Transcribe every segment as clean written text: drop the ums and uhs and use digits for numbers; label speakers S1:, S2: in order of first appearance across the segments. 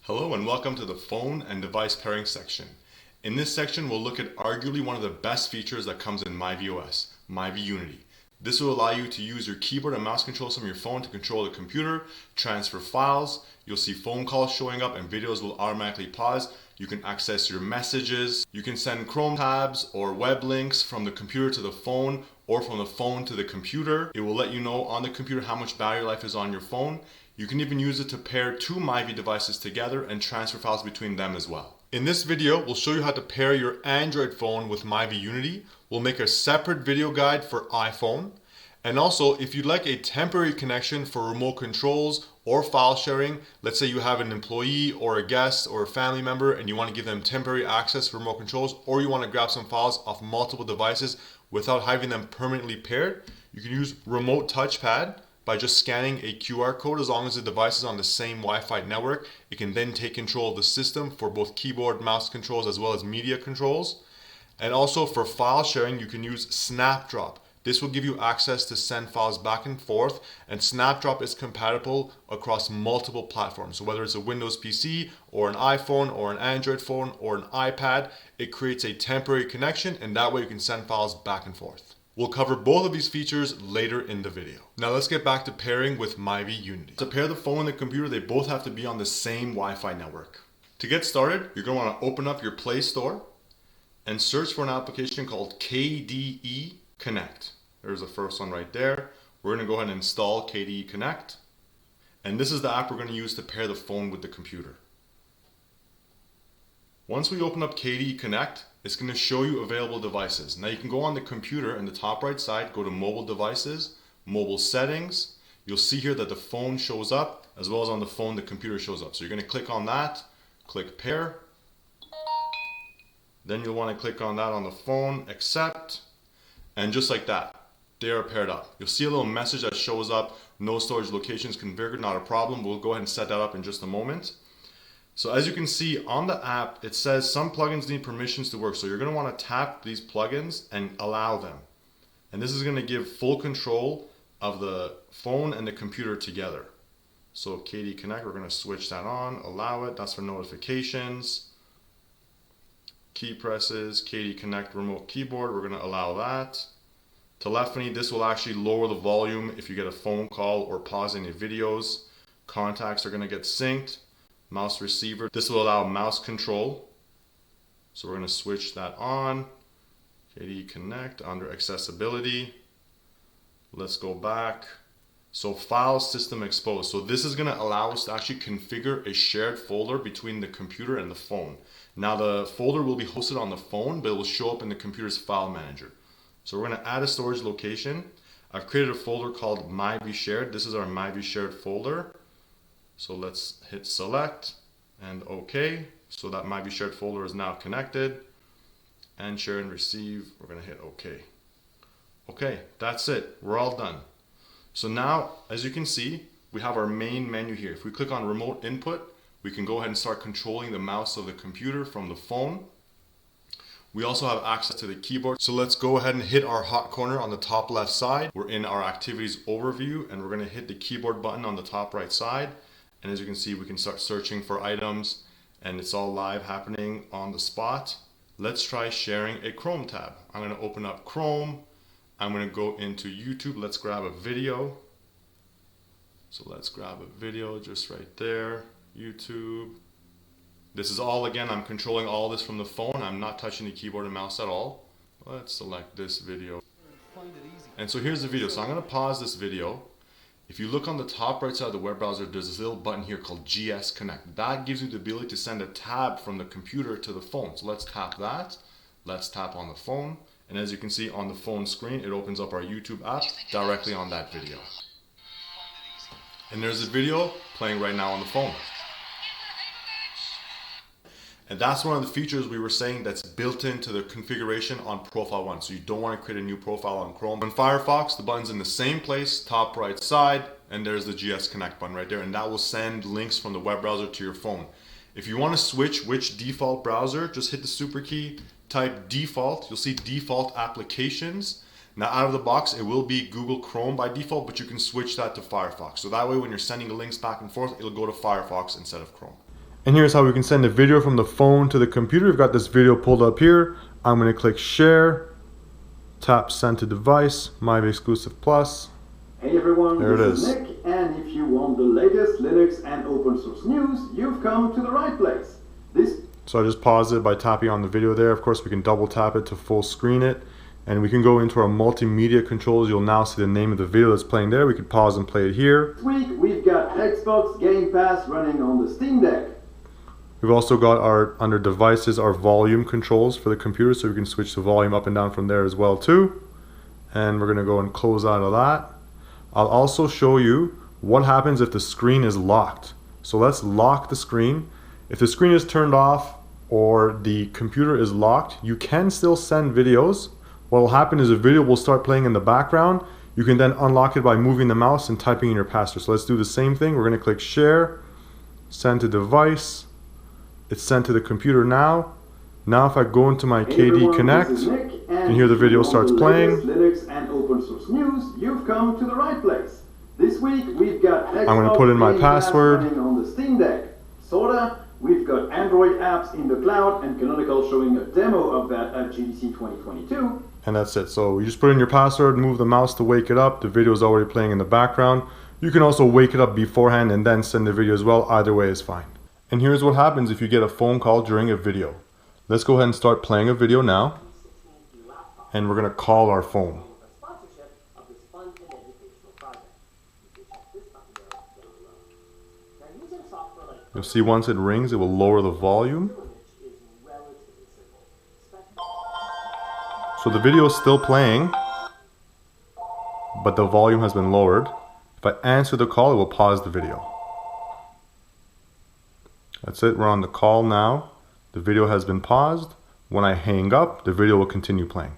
S1: Hello and welcome to the phone and device pairing section. In this section, we'll look at arguably one of the best features that comes in Myvi OS, Myvi Unity. This will allow you to use your keyboard and mouse controls from your phone to control the computer, transfer files. You'll see phone calls showing up and videos will automatically pause. You can access your messages. You can send Chrome tabs or web links from the computer to the phone or from the phone to the computer. It will let you know on the computer how much battery life is on your phone. You can even use it to pair two Myvi devices together and transfer files between them as well. In this video, we'll show you how to pair your Android phone with Myvi Unity. We'll make a separate video guide for iPhone. And also, if you'd like a temporary connection for remote controls or file sharing, let's say you have an employee or a guest or a family member and you want to give them temporary access for remote controls, or you want to grab some files off multiple devices without having them permanently paired, you can use Remote Touchpad. By just scanning a QR code. As long as the device is on the same Wi-Fi network, it can then take control of the system for both keyboard, mouse controls, as well as media controls. And also for file sharing, you can use Snapdrop. This will give you access to send files back and forth, and Snapdrop is compatible across multiple platforms. So whether it's a Windows PC or an iPhone or an Android phone or an iPad, it creates a temporary connection, and that way you can send files back and forth. We'll cover both of these features later in the video. Now let's get back to pairing with Myvi Unity. To pair the phone and the computer, they both have to be on the same Wi-Fi network. To get started, you're going to want to open up your Play Store and search for an application called KDE Connect. There's the first one right there. We're going to go ahead and install KDE Connect. And this is the app we're going to use to pair the phone with the computer. Once we open up KDE Connect, it's going to show you available devices. Now you can go on the computer in the top right side, go to mobile devices, mobile settings. You'll see here that the phone shows up, as well as on the phone the computer shows up. So you're going to click on that, click pair. Then you'll want to click on that on the phone, accept, and just like that, they are paired up. You'll see a little message that shows up, no storage locations configured, not a problem. We'll go ahead and set that up in just a moment. So as you can see on the app, it says some plugins need permissions to work. So you're going to want to tap these plugins and allow them. And this is going to give full control of the phone and the computer together. So KDE Connect, we're going to switch that on, allow it. That's for notifications. Key presses, KDE Connect remote keyboard, we're going to allow that. Telephony, this will actually lower the volume if you get a phone call or pause any videos. Contacts are going to get synced. Mouse receiver, this will allow mouse control. So we're going to switch that on. KDE Connect under accessibility. Let's go back. So file system exposed. So this is going to allow us to actually configure a shared folder between the computer and the phone. Now the folder will be hosted on the phone, but it will show up in the computer's file manager. So we're going to add a storage location. I've created a folder called Myvi Shared. This is our Myvi Shared folder. So let's hit select and OK. So that Myvi Shared folder is now connected. And share and receive, we're going to hit OK. OK, that's it. We're all done. So now, as you can see, we have our main menu here. If we click on remote input, we can go ahead and start controlling the mouse of the computer from the phone. We also have access to the keyboard. So let's go ahead and hit our hot corner on the top left side. We're in our activities overview and we're going to hit the keyboard button on the top right side. And as you can see, we can start searching for items and it's all live happening on the spot. Let's try sharing a Chrome tab. I'm going to open up Chrome. I'm going to go into YouTube. Let's grab a video. So let's grab a video just right there. YouTube. This is all, again, I'm controlling all this from the phone. I'm not touching the keyboard and mouse at all. Let's select this video. And so here's the video. So I'm going to pause this video. If you look on the top right side of the web browser, there's this little button here called GS Connect. That gives you the ability to send a tab from the computer to the phone. So let's tap that. Let's tap on the phone. And as you can see on the phone screen, it opens up our YouTube app directly on that video. And there's a video playing right now on the phone. And that's one of the features we were saying that's built into the configuration on Profile 1. So you don't want to create a new profile on Chrome. On Firefox, the button's in the same place, top right side, and there's the GS Connect button right there. And that will send links from the web browser to your phone. If you want to switch which default browser, just hit the super key, type default. You'll see default applications. Now out of the box, it will be Google Chrome by default, but you can switch that to Firefox. So that way when you're sending links back and forth, it'll go to Firefox instead of Chrome. And here's how we can send a video from the phone to the computer. We've got this video pulled up here. I'm going to click share, tap send to device, Myvi Exclusive Plus.
S2: Hey everyone,
S1: there
S2: this is Nick, and if you want the latest Linux and open source news, you've come to the right place.
S1: So I just paused it by tapping on the video there. Of course, we can double tap it to full screen it. And we can go into our multimedia controls. You'll now see the name of the video that's playing there. We could pause and play it here.
S2: This week we've got Xbox Game Pass running on the Steam Deck.
S1: We've also got our, under devices, our volume controls for the computer, so we can switch the volume up and down from there as well too. And we're gonna go and close out of that. I'll also show you what happens if the screen is locked. So let's lock the screen. If the screen is turned off or the computer is locked, you can still send videos. What will happen is a video will start playing in the background. You can then unlock it by moving the mouse and typing in your password. So let's do the same thing. We're gonna click share, send to device. It's sent to the computer now. Now if I go into my KDE Connect, you can hear the video starts playing.
S2: Linux and open source news, you've come to the right place. This week we've got Xbox
S1: I'm going to put in my
S2: Game Pass
S1: password.
S2: running on the Steam Deck. Sorta. We've got Android apps in the cloud, and Canonical showing a demo of that at GDC 2022.
S1: And that's it. So you just put in your password, move the mouse to wake it up. The video is already playing in the background. You can also wake it up beforehand and then send the video as well. Either way is fine. And here's what happens if you get a phone call during a video. Let's go ahead and start playing a video now. And we're going to call our phone. You'll see once it rings, it will lower the volume. So the video is still playing, but the volume has been lowered. If I answer the call, it will pause the video. That's it, we're on the call now. The video has been paused. When I hang up, the video will continue playing.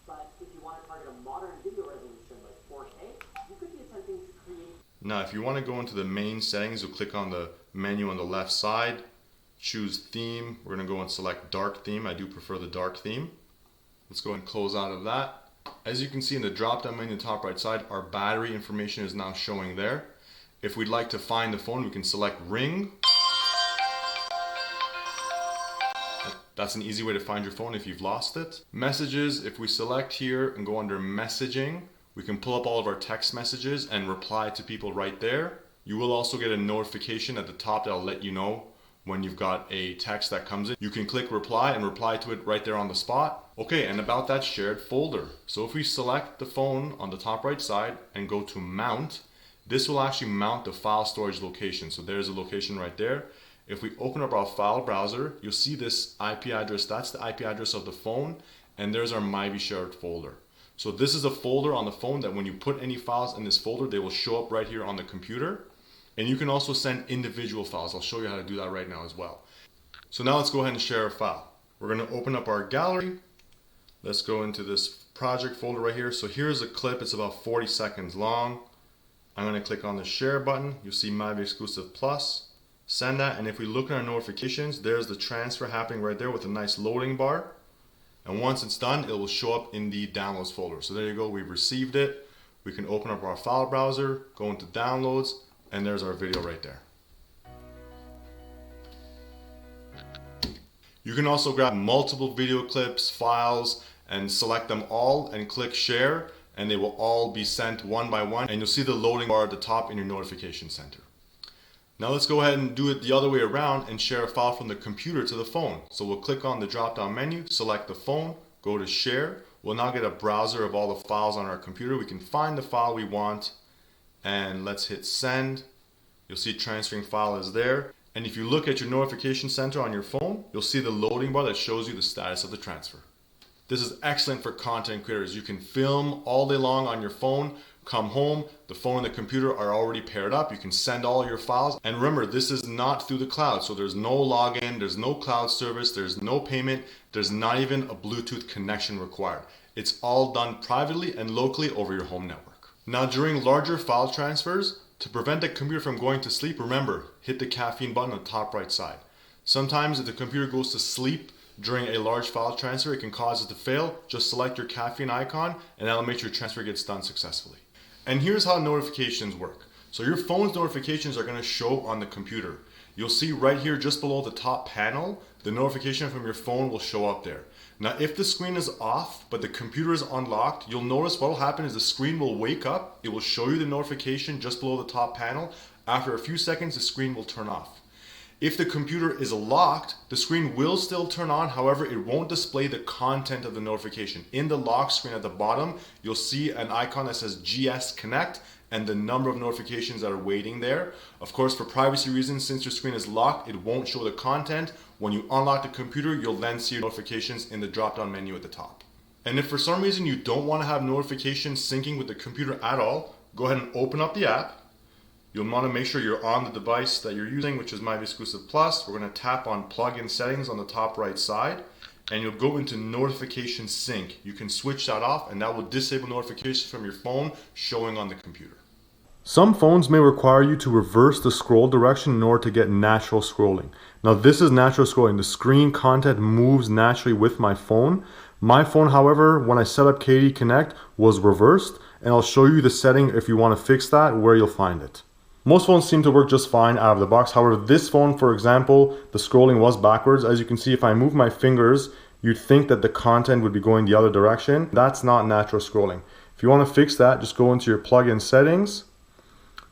S3: But if you want to target a modern video resolution like 4K, you could be attempting to create...
S1: Now, if you want to go into the main settings, you'll click on the menu on the left side, choose theme. We're going to go and select dark theme. I do prefer the dark theme. Let's go and close out of that. As you can see in the drop-down menu in the top right side, our battery information is now showing there. If we'd like to find the phone, we can select ring. That's an easy way to find your phone if you've lost it. Messages, if we select here and go under messaging, we can pull up all of our text messages and reply to people right there. You will also get a notification at the top that'll let you know when you've got a text that comes in. You can click reply and reply to it right there on the spot. Okay, and about that shared folder. So if we select the phone on the top right side and go to mount, this will actually mount the file storage location. So there's a location right there. If we open up our file browser, you'll see this IP address. That's the IP address of the phone, and there's our Myvi shared folder. So this is a folder on the phone that when you put any files in this folder, they will show up right here on the computer. And you can also send individual files. I'll show you how to do that right now as well. So now let's go ahead and share a file. We're going to open up our gallery. Let's go into this project folder right here. So here's a clip. It's about 40 seconds long. I'm going to click on the share button. You'll see Myvi Exclusive Plus. Send that, and if we look at our notifications, there's the transfer happening right there with a nice loading bar. And once it's done, it will show up in the downloads folder. So there you go, we've received it. We can open up our file browser, go into downloads, and there's our video right there. You can also grab multiple video clips, files, and select them all and click share, and they will all be sent one by one, and you'll see the loading bar at the top in your notification center. Now let's go ahead and do it the other way around and share a file from the computer to the phone. So we'll click on the drop-down menu, select the phone, go to share. We'll now get a browser of all the files on our computer. We can find the file we want, and let's hit send. You'll see transferring file is there. And if you look at your notification center on your phone, you'll see the loading bar that shows you the status of the transfer. This is excellent for content creators. You can film all day long on your phone, come home, the phone and the computer are already paired up. You can send all your files. And remember, this is not through the cloud. So there's no login, there's no cloud service, there's no payment, there's not even a Bluetooth connection required. It's all done privately and locally over your home network. Now during larger file transfers, to prevent the computer from going to sleep, remember, hit the caffeine button on the top right side. Sometimes if the computer goes to sleep during a large file transfer, it can cause it to fail. Just select your caffeine icon and that'll make sure your transfer gets done successfully. And here's how notifications work. So your phone's notifications are going to show on the computer. you'll see right here just below the top panel, the notification from your phone will show up there. Now if the screen is off but the computer is unlocked, you'll notice what will happen is the screen will wake up, it will show you the notification just below the top panel. After a few seconds the screen will turn off. If the computer is locked, the screen will still turn on, however it won't display the content of the notification. In the lock screen at the bottom, you'll see an icon that says GS Connect and the number of notifications that are waiting there. Of course, for privacy reasons, since your screen is locked, it won't show the content. When you unlock the computer, you'll then see your notifications in the drop-down menu at the top. And if for some reason you don't want to have notifications syncing with the computer at all, go ahead and open up the app. You'll want to make sure you're on the device that you're using, which is Myvi Exclusive Plus. We're going to tap on plugin settings on the top right side, and you'll go into notification sync. You can switch that off, and that will disable notifications from your phone showing on the computer. Some phones may require you to reverse the scroll direction in order to get natural scrolling. Now this is natural scrolling. The screen content moves naturally with my phone. My phone, however, when I set up KDE Connect, was reversed, and I'll show you the setting if you want to fix that, where you'll find it. Most phones seem to work just fine out of the box. However, this phone, for example, the scrolling was backwards. As you can see, if I move my fingers, you'd think that the content would be going the other direction. That's not natural scrolling. If you want to fix that, just go into your plugin settings,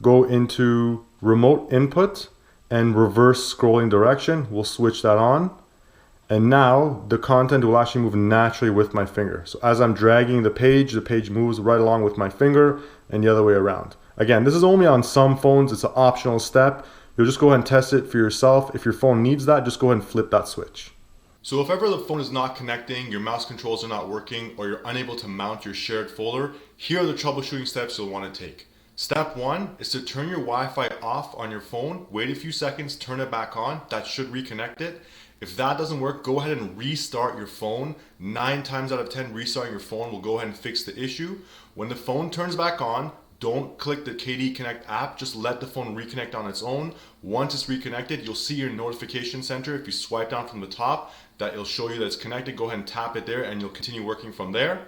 S1: go into remote input and reverse scrolling direction. We'll switch that on. And now the content will actually move naturally with my finger. So as I'm dragging the page moves right along with my finger and the other way around. Again, this is only on some phones. It's an optional step. You'll just go ahead and test it for yourself. If your phone needs that, just go ahead and flip that switch. So if ever the phone is not connecting, your mouse controls are not working, or you're unable to mount your shared folder, here are the troubleshooting steps you'll want to take. Step 1 is to turn your Wi-Fi off on your phone, wait a few seconds, turn it back on. That should reconnect it. If that doesn't work, go ahead and restart your phone. 9 times out of 10, restarting your phone will go ahead and fix the issue. When the phone turns back on, don't click the KDE Connect app, just let the phone reconnect on its own. Once it's reconnected, you'll see your notification center. If you swipe down from the top, that it'll show you that it's connected. Go ahead and tap it there and you'll continue working from there.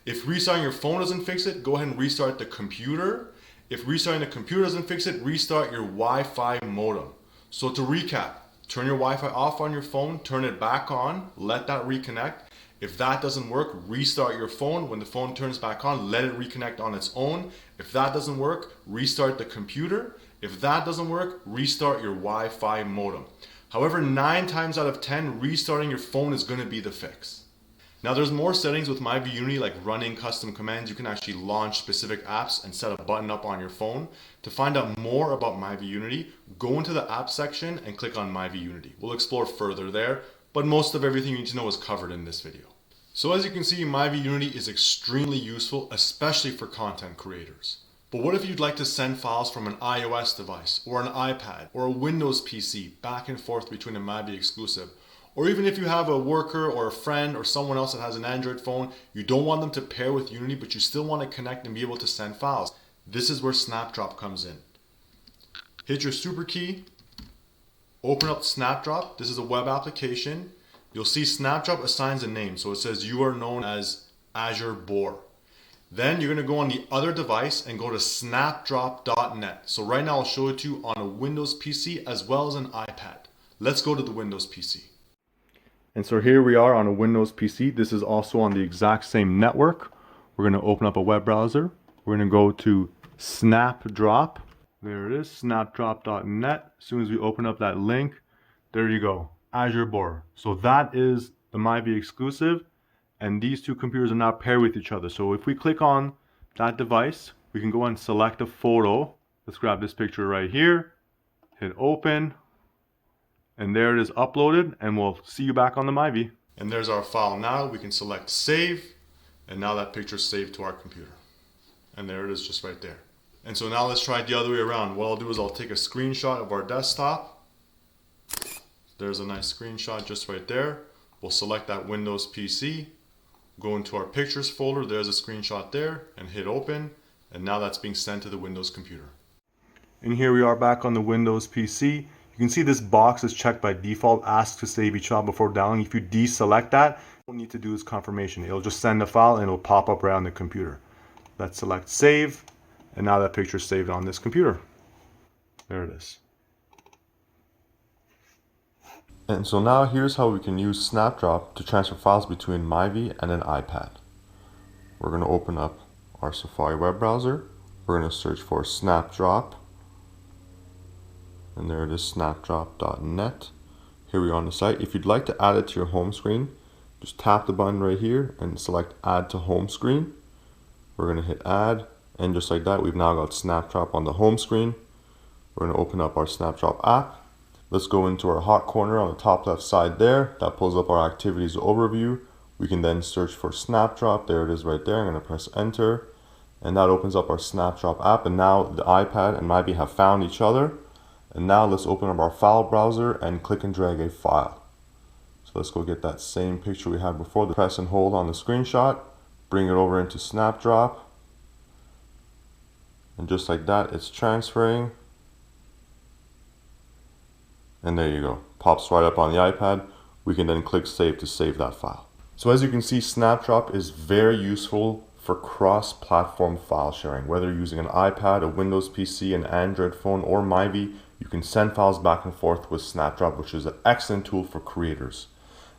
S1: If restarting your phone doesn't fix it, go ahead and restart the computer. If restarting the computer doesn't fix it, restart your Wi-Fi modem. So to recap, turn your Wi-Fi off on your phone, turn it back on, let that reconnect. If that doesn't work, restart your phone. When the phone turns back on, let it reconnect on its own. If that doesn't work, restart the computer. If that doesn't work, restart your Wi-Fi modem. However, 9 times out of 10, restarting your phone is going to be the fix. Now there's more settings with Myvi Unity, like running custom commands. You can actually launch specific apps and set a button up on your phone. To find out more about Myvi Unity, go into the app section and click on Myvi Unity. We'll explore further there, but most of everything you need to know is covered in this video. So as you can see, Myvi Unity is extremely useful, especially for content creators. But what if you'd like to send files from an iOS device or an iPad or a Windows PC back and forth between a Myvi exclusive? Or even if you have a worker or a friend or someone else that has an Android phone, you don't want them to pair with Unity, but you still want to connect and be able to send files. This is where Snapdrop comes in. Hit your super key, open up Snapdrop. This is a web application. You'll see Snapdrop assigns a name. So it says you are known as Azure Boar. Then you're going to go on the other device and go to snapdrop.net. So right now I'll show it to you on a Windows PC as well as an iPad. Let's go to the Windows PC. And so here we are on a Windows PC. This is also on the exact same network. We're going to open up a web browser. We're going to go to Snapdrop. There it is, snapdrop.net. As soon as we open up that link, there you go, Azure Boar. So that is the Myvi exclusive, and these two computers are now paired with each other. So if we click on that device, we can go and select a photo. Let's grab this picture right here, hit open, and there it is uploaded, and we'll see you back on the Myvi. And there's our file now. We can select save, and now that picture's saved to our computer. And there it is just right there. And so now let's try it the other way around. What I'll do is I'll take a screenshot of our desktop. There's a nice screenshot just right there. We'll select that Windows PC, go into our pictures folder, there's a screenshot there, and hit open. And now that's being sent to the Windows computer. And here we are back on the Windows PC. You can see this box is checked by default, asks to save each file before downloading. If you deselect that, all you need to do is confirmation. It'll just send the file and it'll pop up right on the computer. Let's select save, and now that picture is saved on this computer. There it is. And so now here's how we can use Snapdrop to transfer files between Myvi and an iPad. We're going to open up our Safari web browser. We're going to search for Snapdrop. And there it is, snapdrop.net. Here we are on the site. If you'd like to add it to your home screen, just tap the button right here and select Add to Home Screen. We're going to hit Add, and just like that, we've now got Snapdrop on the home screen. We're going to open up our Snapdrop app. Let's go into our hot corner on the top left side there. That pulls up our activities overview. We can then search for Snapdrop. There it is right there. I'm going to press Enter, and that opens up our Snapdrop app. And now the iPad and Myvi have found each other. And now let's open up our file browser and click and drag a file. So let's go get that same picture we had before. Press and hold on the screenshot, bring it over into Snapdrop. And just like that, it's transferring. And there you go, pops right up on the iPad. We can then click Save to save that file. So as you can see, Snapdrop is very useful for cross-platform file sharing. Whether you're using an iPad, a Windows PC, an Android phone, or Myvi, you can send files back and forth with Snapdrop, which is an excellent tool for creators.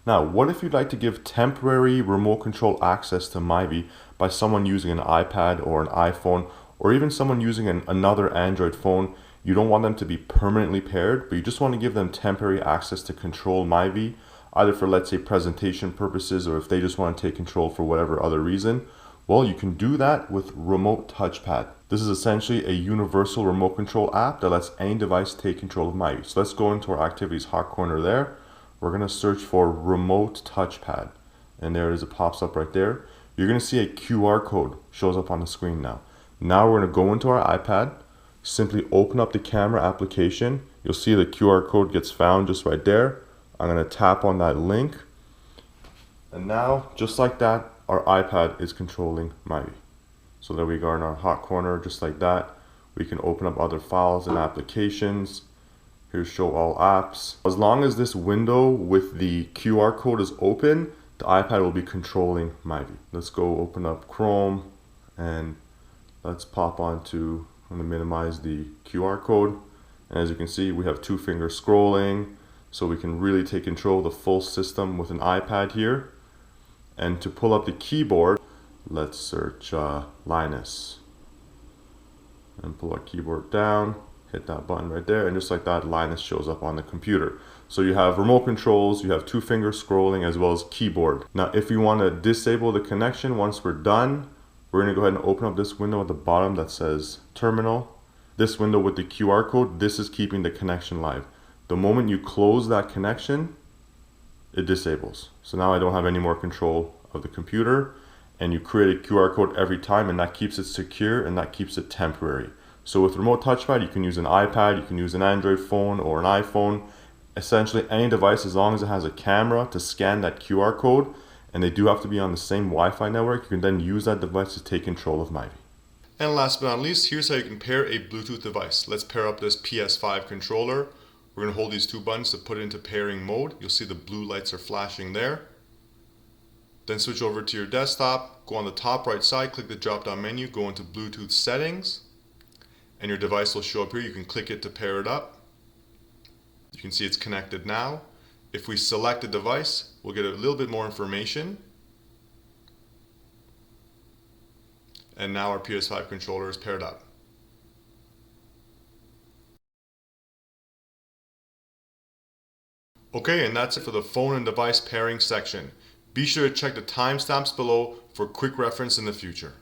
S1: Now, what if you'd like to give temporary remote control access to Myvi by someone using an iPad or an iPhone, or even someone using another Android phone? You don't want them to be permanently paired, but you just want to give them temporary access to control Myvi, either for, let's say, presentation purposes, or if they just want to take control for whatever other reason. Well, you can do that with Remote Touchpad. This is essentially a universal remote control app that lets any device take control of Myvi. So let's go into our activities hot corner there. We're going to search for Remote Touchpad. And there it is, it pops up right there. You're going to see a QR code shows up on the screen now. Now we're going to go into our iPad, simply open up the camera application. You'll see the QR code gets found just right there. I'm going to tap on that link. And now, just like that, our iPad is controlling Myvi. So there we go in our hot corner, just like that. We can open up other files and applications. Here's Show All Apps. As long as this window with the QR code is open, the iPad will be controlling Myvi. Let's go open up Chrome and let's pop onto, I'm going to minimize the QR code. And as you can see, we have two-finger scrolling, so we can really take control of the full system with an iPad here. And to pull up the keyboard, let's search Linus. And pull our keyboard down, hit that button right there, and just like that, Linus shows up on the computer. So you have remote controls, you have two-finger scrolling, as well as keyboard. Now, if you want to disable the connection once we're done, we're going to go ahead and open up this window at the bottom that says Terminal. This window with the QR code, this is keeping the connection live. The moment you close that connection, it disables. So now I don't have any more control of the computer, and you create a QR code every time, and that keeps it secure and that keeps it temporary. So with Remote Touchpad, you can use an iPad, you can use an Android phone or an iPhone, essentially any device as long as it has a camera to scan that QR code, and they do have to be on the same Wi-Fi network. You can then use that device to take control of Myvi. And last but not least, here's how you can pair a Bluetooth device. Let's pair up this PS5 controller. We're going to hold these two buttons to put it into pairing mode. You'll see the blue lights are flashing there. Then switch over to your desktop, go on the top right side, click the drop down menu, go into Bluetooth settings, and your device will show up here. You can click it to pair it up. You can see it's connected now. If we select the device, we'll get a little bit more information. And now our PS5 controller is paired up. Okay, and that's it for the phone and device pairing section. Be sure to check the timestamps below for quick reference in the future.